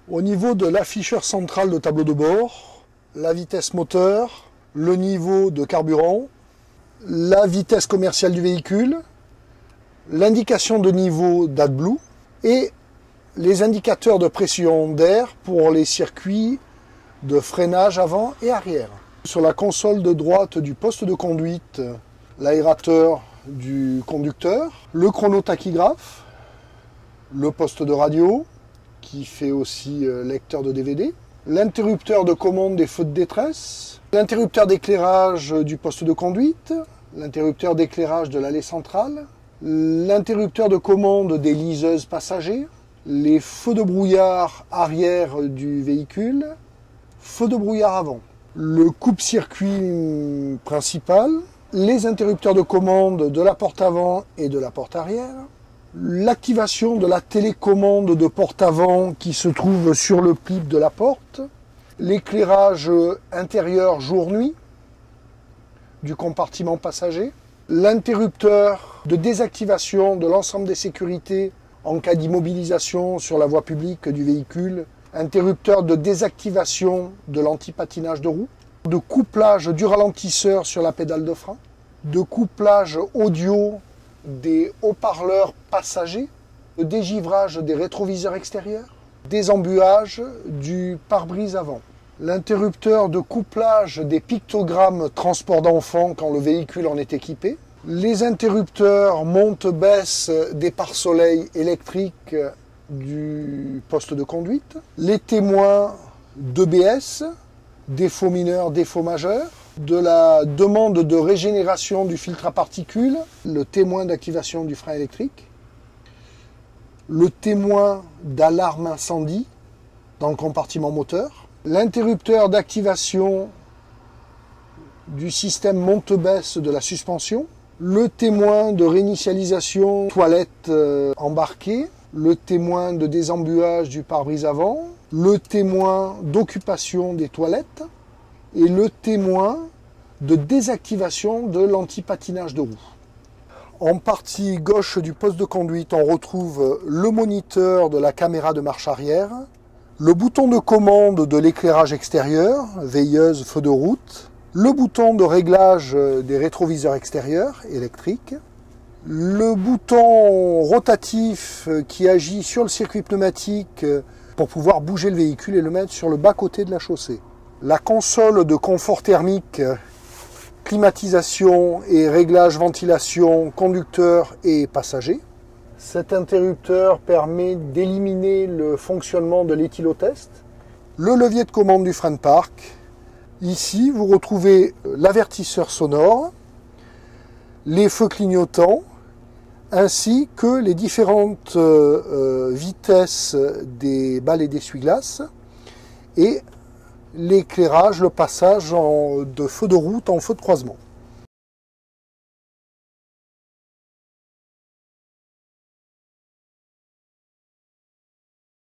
Au niveau de l'afficheur central de tableau de bord, la vitesse moteur, le niveau de carburant, la vitesse commerciale du véhicule, l'indication de niveau d'AdBlue et les indicateurs de pression d'air pour les circuits de freinage avant et arrière. Sur la console de droite du poste de conduite, l'aérateur du conducteur, le chronotachygraphe, le poste de radio qui fait aussi lecteur de DVD, l'interrupteur de commande des feux de détresse, l'interrupteur d'éclairage du poste de conduite, l'interrupteur d'éclairage de l'allée centrale, l'interrupteur de commande des liseuses passagers, les feux de brouillard arrière du véhicule, feux de brouillard avant, le coupe-circuit principal, les interrupteurs de commande de la porte avant et de la porte arrière, l'activation de la télécommande de porte avant qui se trouve sur le clip de la porte, l'éclairage intérieur jour-nuit du compartiment passager, l'interrupteur de désactivation de l'ensemble des sécurités en cas d'immobilisation sur la voie publique du véhicule, interrupteur de désactivation de l'antipatinage de roue, de couplage du ralentisseur sur la pédale de frein, de couplage audio des haut-parleurs passagers, de dégivrage des rétroviseurs extérieurs, désembuage du pare-brise avant, l'interrupteur de couplage des pictogrammes transport d'enfants quand le véhicule en est équipé, les interrupteurs monte-baisse des pare-soleil électriques du poste de conduite, les témoins d'EBS, défaut mineur, défaut majeur, de la demande de régénération du filtre à particules, le témoin d'activation du frein électrique, le témoin d'alarme incendie dans le compartiment moteur, l'interrupteur d'activation du système monte-baisse de la suspension, le témoin de réinitialisation toilette embarquée, le témoin de désembuage du pare-brise avant, le témoin d'occupation des toilettes et le témoin de désactivation de l'antipatinage de roue. En partie gauche du poste de conduite, on retrouve le moniteur de la caméra de marche arrière, le bouton de commande de l'éclairage extérieur, veilleuse, feu de route, le bouton de réglage des rétroviseurs extérieurs électriques, le bouton rotatif qui agit sur le circuit pneumatique pour pouvoir bouger le véhicule et le mettre sur le bas-côté de la chaussée. La console de confort thermique, climatisation et réglage ventilation, conducteur et passager. Cet interrupteur permet d'éliminer le fonctionnement de l'éthylotest. Le levier de commande du frein de parc. Ici, vous retrouvez l'avertisseur sonore, les feux clignotants, ainsi que les différentes vitesses des balais d'essuie-glace et l'éclairage, le passage de feu de route en feu de croisement.